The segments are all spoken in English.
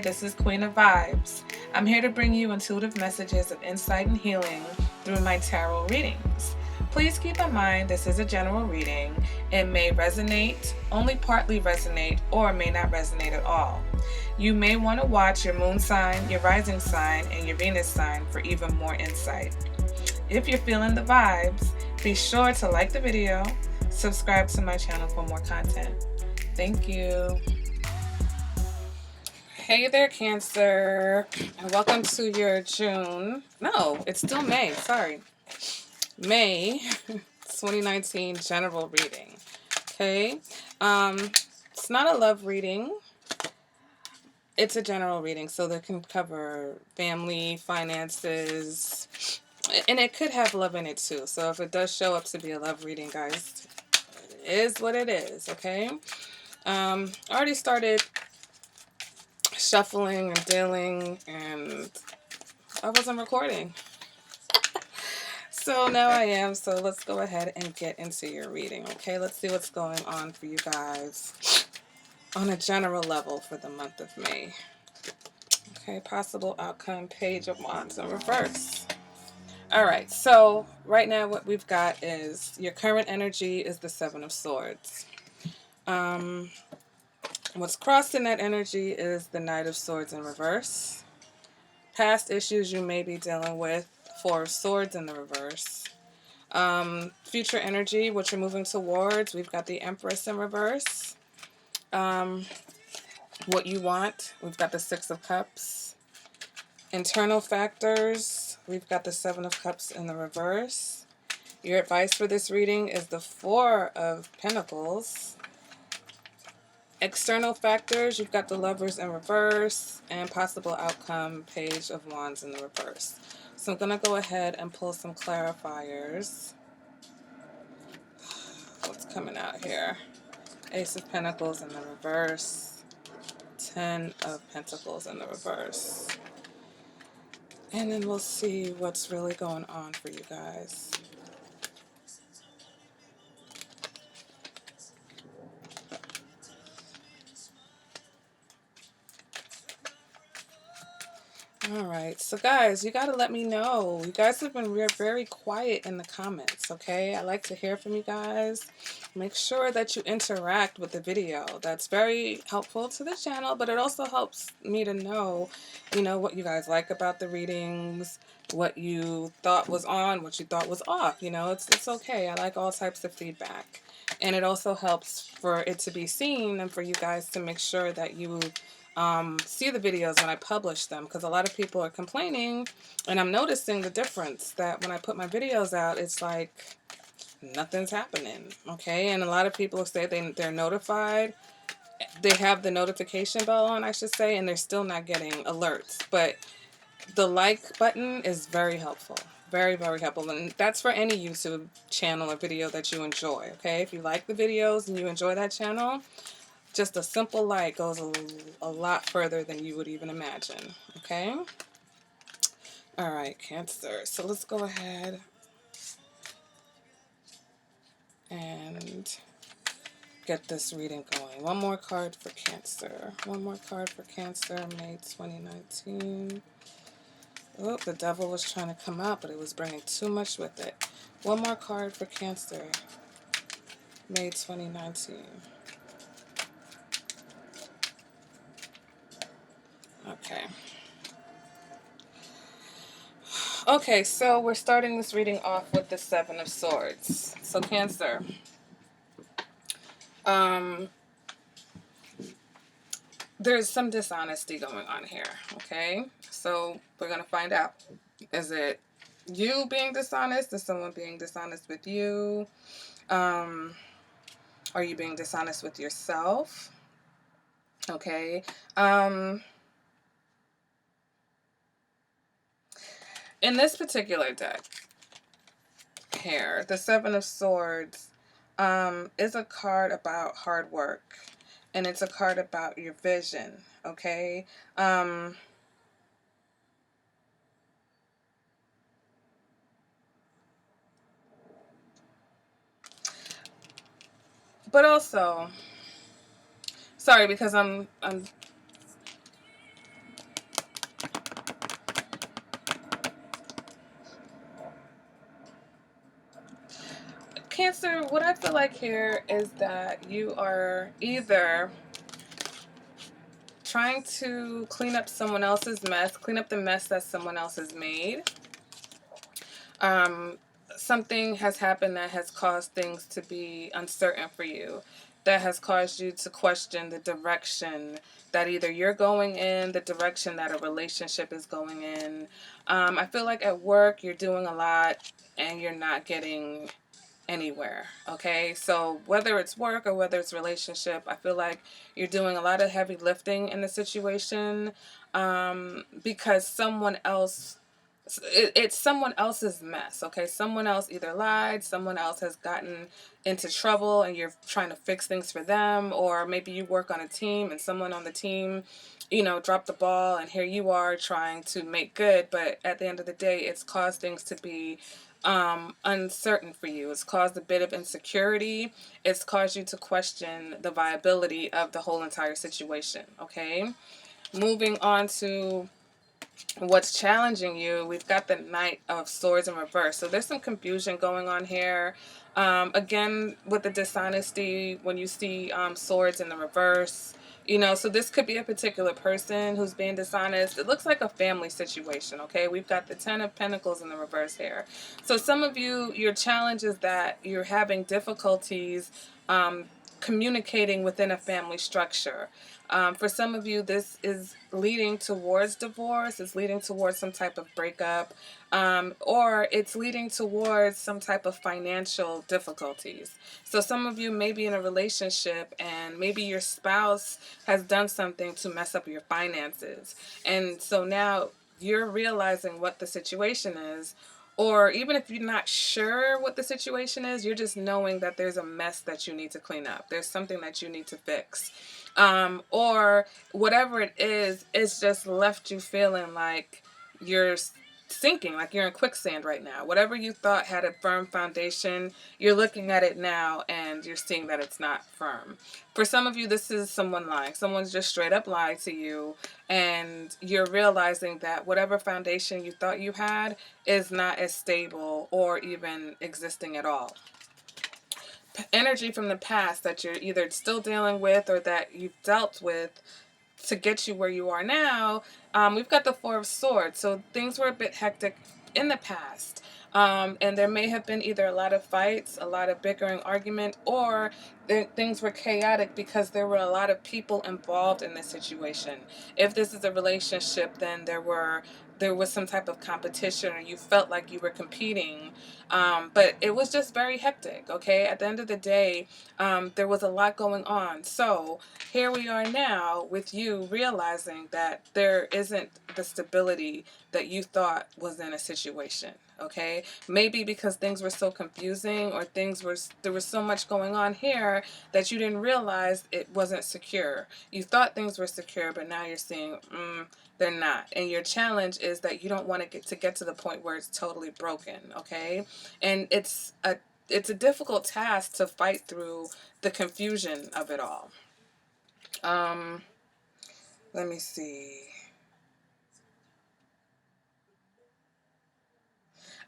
this is Queen of Vibes. I'm here to bring you intuitive messages of insight and healing through my tarot readings. Please keep in mind this is a general reading. It may resonate, only partly resonate, or may not resonate at all. You may want to watch your moon sign, your rising sign, and your Venus sign for even more insight. If you're feeling the vibes, be sure to like the video, subscribe to my channel for more content. Thank you. Hey there, Cancer, and welcome to your June. No, it's still May. Sorry. May 2019 general reading. Okay. It's not a love reading. It's a general reading, so that can cover family, finances, and it could have love in it too. So if it does show up to be a love reading, guys, it is what it is, okay? I already started shuffling and dealing, and I wasn't recording. So now I am, so let's go ahead and get into your reading, okay? Let's see what's going on for you guys on a general level for the month of May. Okay, possible outcome, Page of Wands in reverse. All right, so right now what we've got is your current energy is the Seven of Swords. What's crossed in that energy is the Knight of Swords in reverse. Past issues you may be dealing with, Four of Swords in the reverse. Future energy, what you're moving towards, we've got the Empress in reverse. What you want, we've got the Six of Cups. Internal factors, we've got the Seven of Cups in the reverse. Your advice for this reading is the Four of Pentacles. External factors, you've got the Lovers in reverse, and possible outcome, Page of Wands in the reverse. So I'm going to go ahead and pull some clarifiers. What's coming out here? Ace of Pentacles in the reverse. 10 of Pentacles in the reverse. And then we'll see what's really going on for you guys. Alright, so guys, you got to let me know. You guys have been very quiet in the comments, okay? I like to hear from you guys. Make sure that you interact with the video. That's very helpful to the channel, but it also helps me to know, what you guys like about the readings, what you thought was on, what you thought was off. It's okay. I like all types of feedback. And it also helps for it to be seen and for you guys to make sure that you see the videos when I publish them, because a lot of people are complaining, and I'm noticing the difference that when I put my videos out, it's like nothing's happening, okay? And a lot of people say they're notified, they have the notification bell on, I should say, and they're still not getting alerts. But the like button is very helpful. Very, very helpful. And that's for any YouTube channel or video that you enjoy, okay? If you like the videos and you enjoy that channel, just a simple like goes a lot further than you would even imagine, okay? All right, Cancer. So let's go ahead and get this reading going. One more card for Cancer. One more card for Cancer, May 2019. Oh, the devil was trying to come out, but it was bringing too much with it. One more card for Cancer, May 2019. Okay. Okay, so we're starting this reading off with the Seven of Swords. So Cancer, there's some dishonesty going on here, okay? So we're going to find out. Is it you being dishonest? Is someone being dishonest with you? Are you being dishonest with yourself? Okay. In this particular deck here, the Seven of Swords is a card about hard work, and it's a card about your vision, okay? But also, sorry, because I'm Cancer, what I feel like here is that you are either trying to clean up someone else's mess, clean up the mess that someone else has made. Um, Something has happened that has caused things to be uncertain for you, that has caused you to question the direction that either you're going in, the direction that a relationship is going in. I feel like at work you're doing a lot and you're not getting anywhere. Okay, so whether it's work or whether it's relationship, I feel like you're doing a lot of heavy lifting in the situation, because someone else, it's someone else's mess. Okay, someone else either lied, someone else has gotten into trouble and you're trying to fix things for them, or maybe you work on a team and someone on the team, dropped the ball, and here you are trying to make good, but at the end of the day it's caused things to be uncertain for you. It's caused a bit of insecurity. It's caused you to question the viability of the whole entire situation. Okay, moving on to what's challenging you, we've got the Knight of Swords in reverse. So there's some confusion going on here. Again, with the dishonesty, when you see swords in the reverse, so this could be a particular person who's being dishonest. It looks like a family situation, okay? We've got the Ten of Pentacles in the reverse here. So some of you, your challenge is that you're having difficulties communicating within a family structure. For some of you, this is leading towards divorce. It's leading towards some type of breakup, or it's leading towards some type of financial difficulties. So some of you may be in a relationship and maybe your spouse has done something to mess up your finances. And so now you're realizing what the situation is. Or even if you're not sure what the situation is, you're just knowing that there's a mess that you need to clean up. There's something that you need to fix. Or whatever it is, it's just left you feeling like you're sinking, like you're in quicksand right now. Whatever you thought had a firm foundation, you're looking at it now and you're seeing that it's not firm. For some of you, this is someone lying. Someone's just straight up lied to you, and you're realizing that whatever foundation you thought you had is not as stable or even existing at all. Energy from the past that you're either still dealing with or that you've dealt with to get you where you are now. We've got the Four of Swords. So things were a bit hectic in the past. And there may have been either a lot of fights, a lot of bickering, argument, or things were chaotic because there were a lot of people involved in this situation. If this is a relationship, then there was some type of competition, or you felt like you were competing. But it was just very hectic, okay? At the end of the day, there was a lot going on. So here we are now with you realizing that there isn't the stability that you thought was in a situation, okay? Maybe because things were so confusing, or there was so much going on here that you didn't realize it wasn't secure. You thought things were secure, but now you're seeing, they're not. And your challenge is that you don't want to get to the point where it's totally broken, okay? And it's a difficult task to fight through the confusion of it all. Let me see.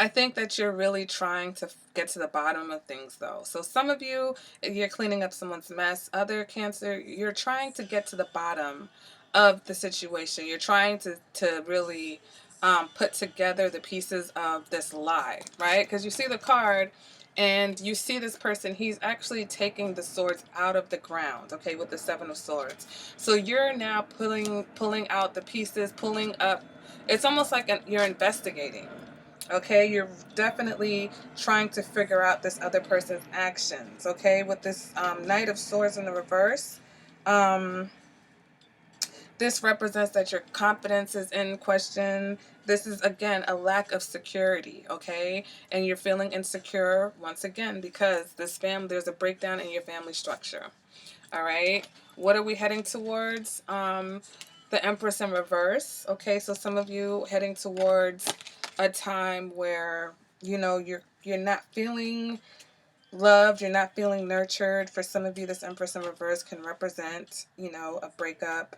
I think that you're really trying to get to the bottom of things, though. So some of you, you're cleaning up someone's mess. Other Cancer, you're trying to get to the bottom of the situation. You're trying to really put together the pieces of this lie, right? Because you see the card and you see this person, he's actually taking the swords out of the ground, okay, with the Seven of Swords. So you're now pulling out the pieces, pulling up. It's almost like you're investigating. Okay, you're definitely trying to figure out this other person's actions. Okay, with this Knight of Swords in the reverse, this represents that your confidence is in question. This is, again, a lack of security, okay? And you're feeling insecure, once again, because there's a breakdown in your family structure. All right, what are we heading towards? The Empress in reverse. Okay, so some of you heading towards a time where you're not feeling loved, you're not feeling nurtured. For some of you, this Empress in reverse can represent a breakup.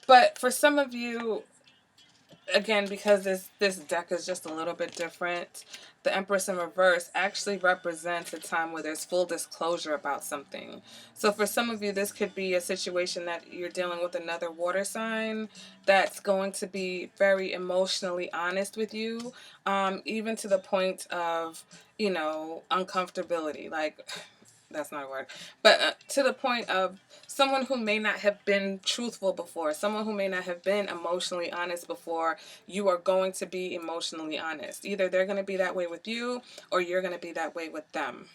But for some of you, again, because this deck is just a little bit different, the Empress in reverse actually represents a time where there's full disclosure about something. So for some of you, this could be a situation that you're dealing with another water sign that's going to be very emotionally honest with you, even to the point of, uncomfortability. Like, that's not a word, but to the point of someone who may not have been truthful before, someone who may not have been emotionally honest before, you are going to be emotionally honest. Either they're going to be that way with you or you're going to be that way with them.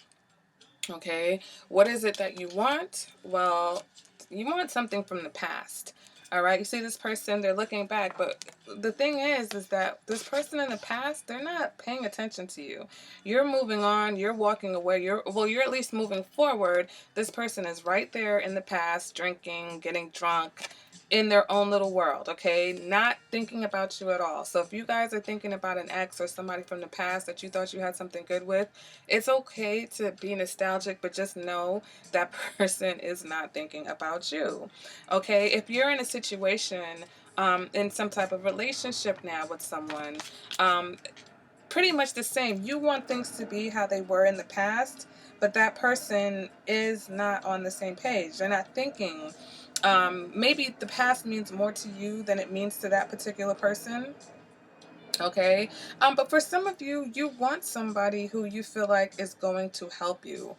Okay, what is it that you want? Well, you want something from the past. All right, you see this person, they're looking back, but the thing is that this person in the past, they're not paying attention to you. You're moving on, you're walking away, you're at least moving forward. This person is right there in the past, drinking, getting drunk, in their own little world, okay? Not thinking about you at all. So if you guys are thinking about an ex or somebody from the past that you thought you had something good with, it's okay to be nostalgic, but just know that person is not thinking about you, okay? If you're in a situation, in some type of relationship now with someone, pretty much the same. You want things to be how they were in the past, but that person is not on the same page. They're not thinking. Maybe the past means more to you than it means to that particular person. Okay. But for some of you, you want somebody who you feel like is going to help you.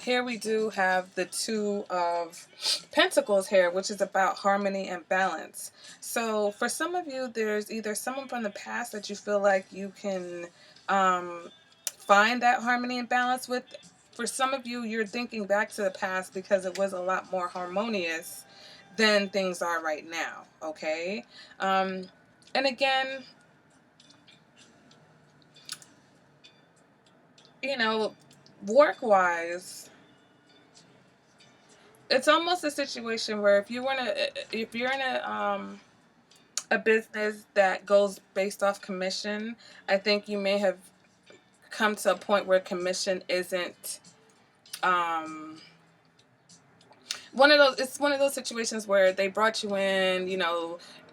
Here we do have the Two of Pentacles here, which is about harmony and balance. So for some of you, there's either someone from the past that you feel like you can find that harmony and balance with. For some of you, you're thinking back to the past because it was a lot more harmonious than things are right now. Okay. And again, you know, work wise, it's almost a situation where if you're in a business that goes based off commission, I think you may have come to a point where commission isn't um it's one of those situations where they brought you in,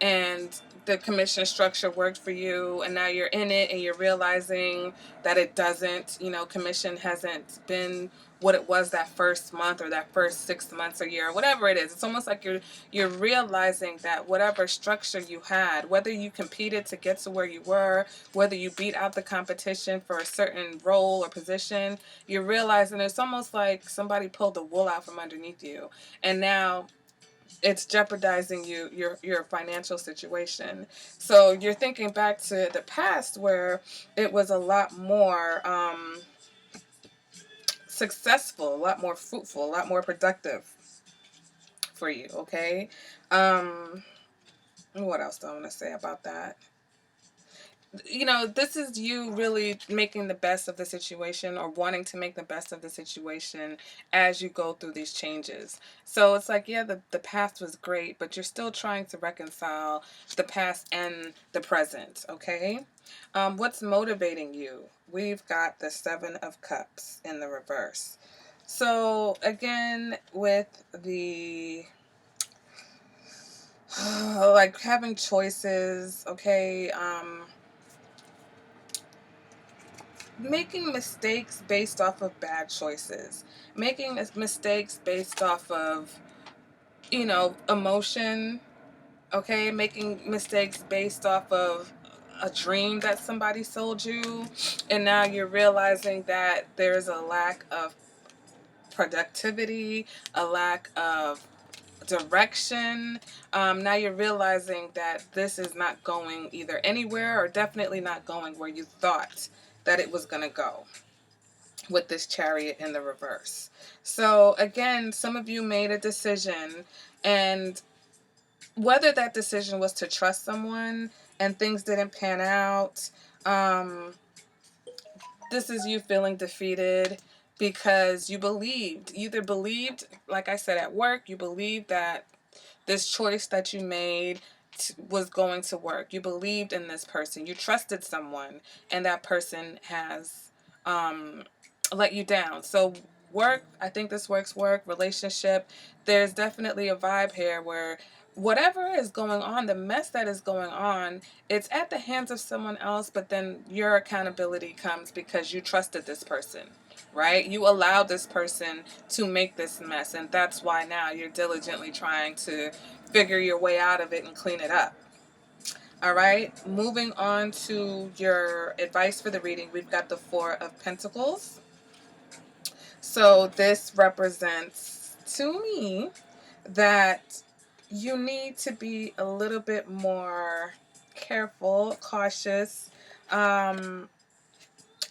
and the commission structure worked for you, and now you're in it and you're realizing that it doesn't. Commission hasn't been what it was that first month or that first 6 months or year or whatever it is. It's almost like you're realizing that whatever structure you had, whether you competed to get to where you were, whether you beat out the competition for a certain role or position, you're realizing it's almost like somebody pulled the wool out from underneath you, and now it's jeopardizing your financial situation. So you're thinking back to the past where it was a lot more successful, a lot more fruitful, a lot more productive for you. Okay. um what else do I want to say about that? This is you really making the best of the situation, or wanting to make the best of the situation as you go through these changes. So it's like, yeah, the past was great, but you're still trying to reconcile the past and the present, okay? What's motivating you? We've got the Seven of Cups in the reverse. So again, with the like having choices, okay? Making mistakes based off of bad choices, making mistakes based off of, emotion, okay, making mistakes based off of a dream that somebody sold you, and now you're realizing that there's a lack of productivity, a lack of direction. Now you're realizing that this is not going either anywhere, or definitely not going where you thought that it was going to go, with this Chariot in the reverse. So again, some of you made a decision, and whether that decision was to trust someone and things didn't pan out, um, this is you feeling defeated because you either believed, like I said, at work, you believed that this choice that you made was going to work. You believed in this person. You trusted someone, and that person has um, let you down. So work, I think this work, relationship, there's definitely a vibe here where whatever is going on, the mess that is going on, it's at the hands of someone else, but then your accountability comes because you trusted this person, right? You allowed this person to make this mess, and that's why now you're diligently trying to figure your way out of it and clean it up. All right, moving on to your advice for the reading, we've got the Four of Pentacles. So this represents to me that you need to be a little bit more careful, cautious, um,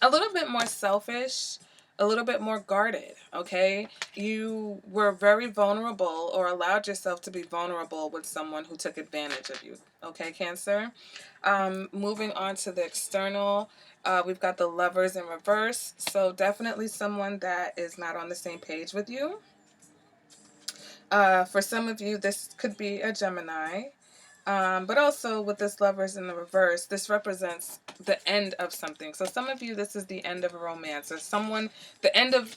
a little bit more selfish, a little bit more guarded, okay? You were very vulnerable or allowed yourself to be vulnerable with someone who took advantage of you, okay, Cancer? Moving on to the external, we've got the Lovers in reverse, so definitely someone that is not on the same page with you. For some of you, this could be a Gemini. But also with this Lovers in the reverse, this represents the end of something. So some of you, this is the end of a romance, or someone, the end of,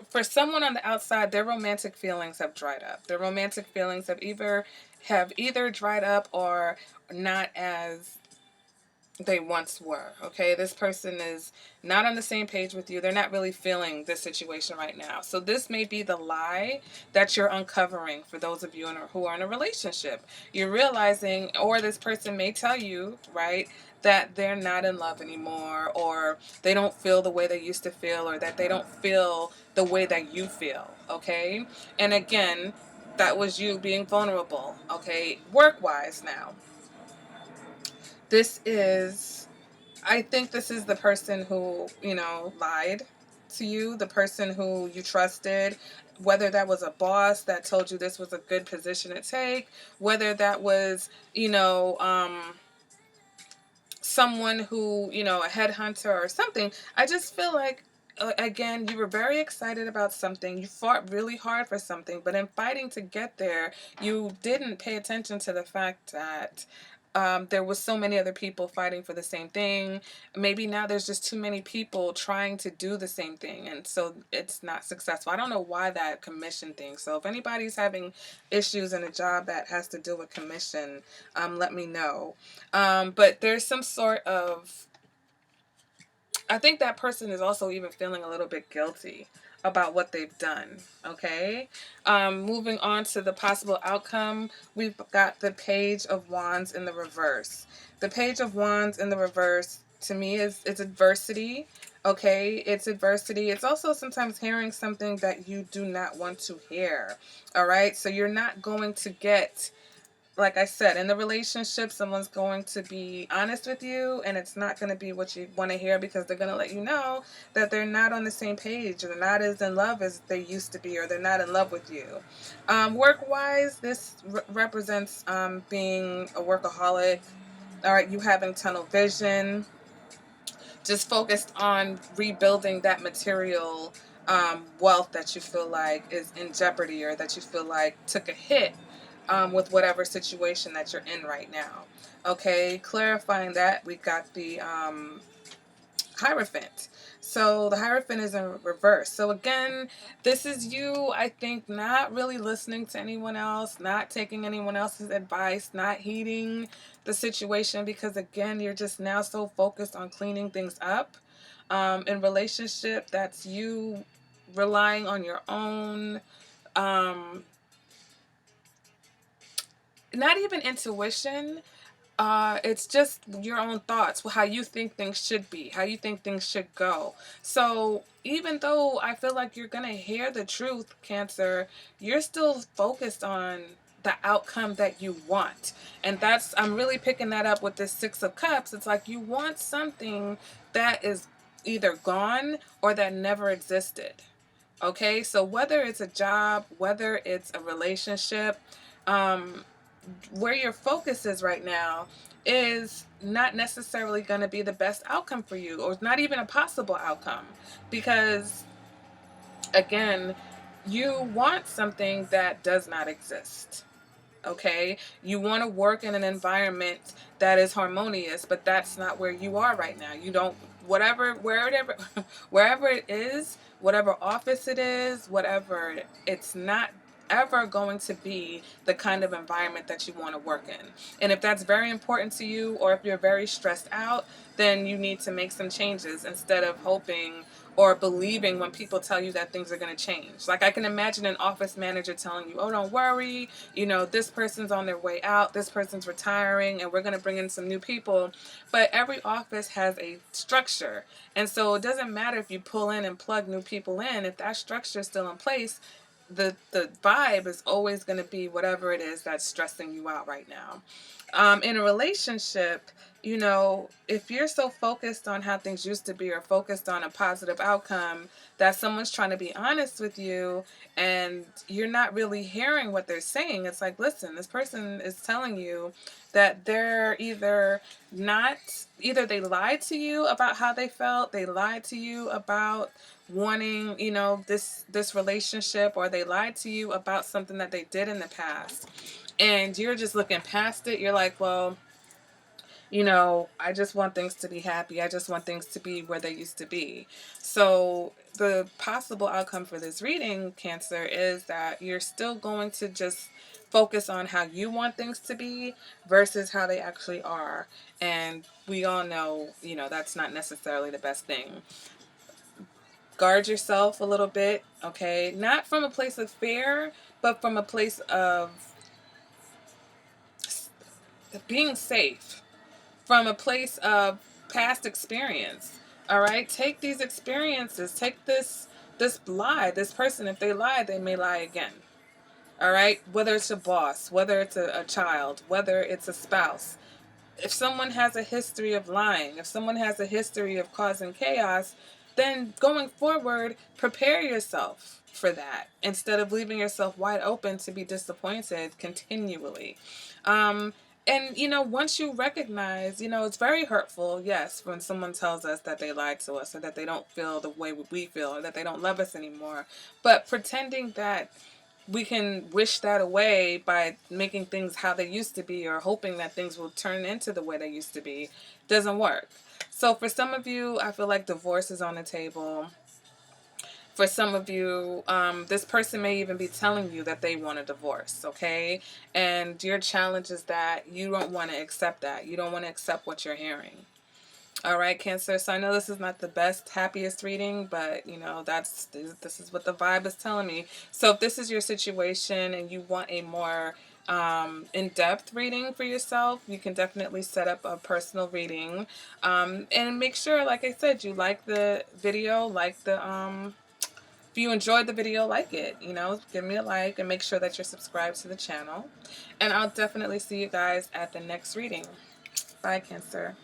for someone on the outside, their romantic feelings have dried up. Their romantic feelings have either dried up or not as they once were. Okay, this person is not on the same page with you. They're not really feeling this situation right now. So this may be the lie that you're uncovering for those of you who are in a relationship. You're realizing, or this person may tell you, right, that they're not in love anymore, or they don't feel the way they used to feel, or that they don't feel the way that you feel. Okay, and again, that was you being vulnerable. Okay, work wise now, this is, I think this is the person who, lied to you, the person who you trusted, whether that was a boss that told you this was a good position to take, whether that was, someone who, a headhunter or something. I just feel like, again, you were very excited about something. You fought really hard for something, but in fighting to get there, you didn't pay attention to the fact that there was so many other people fighting for the same thing. Maybe now there's just too many people trying to do the same thing, and so it's not successful. I don't know why that commission thing. So if anybody's having issues in a job that has to do with commission, let me know. But there's some sort of, I think that person is also even feeling a little bit guilty about what they've done. Okay. Moving on to the possible outcome, we've got the Page of Wands in the reverse. The Page of Wands in the reverse, to me, it's adversity. Okay, it's adversity. It's also sometimes hearing something that you do not want to hear. All right, so you're not going to get, like I said, in the relationship, someone's going to be honest with you, and it's not going to be what you want to hear, because they're going to let you know that they're not on the same page, or they're not as in love as they used to be, or they're not in love with you. Work-wise, this represents being a workaholic. All right, you having tunnel vision, just focused on rebuilding that material wealth that you feel like is in jeopardy, or that you feel like took a hit with whatever situation that you're in right now. Okay, clarifying that, we got the Hierophant. So the Hierophant is in reverse. So again, this is you, I think, not really listening to anyone else, not taking anyone else's advice, not heeding the situation, because again, you're just now so focused on cleaning things up. In relationship, that's you relying on your own, not even intuition, it's just your own thoughts, how you think things should be, how you think things should go. So even though I feel like you're going to hear the truth, Cancer, you're still focused on the outcome that you want. And I'm really picking that up with this Six of Cups. It's like you want something that is either gone or that never existed. Okay, so whether it's a job, whether it's a relationship, where your focus is right now is not necessarily going to be the best outcome for you, or not even a possible outcome, because again, you want something that does not exist. Okay, you want to work in an environment that is harmonious, but that's not where you are right now. You don't, wherever wherever it is, whatever office it is, whatever, it's not ever going to be the kind of environment that you want to work in. And if that's very important to you, or if you're very stressed out, then you need to make some changes instead of hoping or believing when people tell you that things are going to change. Like, I can imagine an office manager telling you, oh, don't worry, you know, this person's on their way out, this person's retiring, and we're going to bring in some new people. But every office has a structure. And so it doesn't matter if you pull in and plug new people in. If that structure is still in place, the vibe is always going to be whatever it is that's stressing you out right now. In a relationship, you know, if you're so focused on how things used to be, or focused on a positive outcome, that someone's trying to be honest with you and you're not really hearing what they're saying. It's like, listen, this person is telling you that they're either they lied to you about how they felt, they lied to you about wanting, you know, this relationship, or they lied to you about something that they did in the past, and you're just looking past it. You're like, well, you know, I just want things to be happy. I just want things to be where they used to be. So the possible outcome for this reading, Cancer, is that you're still going to just focus on how you want things to be versus how they actually are. And we all know, you know, that's not necessarily the best thing. Guard yourself a little bit, okay? Not from a place of fear, but from a place of being safe, from a place of past experience. All right? Take these experiences, take this lie, this person, if they lie, they may lie again. All right? Whether it's a boss, whether it's a child, whether it's a spouse. If someone has a history of lying, if someone has a history of causing chaos, then going forward, prepare yourself for that instead of leaving yourself wide open to be disappointed continually. Um, and, you know, once you recognize, you know, it's very hurtful, yes, when someone tells us that they lied to us, or that they don't feel the way we feel, or that they don't love us anymore. But pretending that we can wish that away by making things how they used to be, or hoping that things will turn into the way they used to be, doesn't work. So for some of you, I feel like divorce is on the table. For some of you, this person may even be telling you that they want a divorce, okay? And your challenge is that you don't want to accept that. You don't want to accept what you're hearing. All right, Cancer. So I know this is not the best, happiest reading, but, you know, this is what the vibe is telling me. So if this is your situation and you want a more in-depth reading for yourself, you can definitely set up a personal reading. And make sure, like I said, you like the video, if you enjoyed the video, like it, you know, give me a like, and make sure that you're subscribed to the channel. And I'll definitely see you guys at the next reading. Bye, Cancer.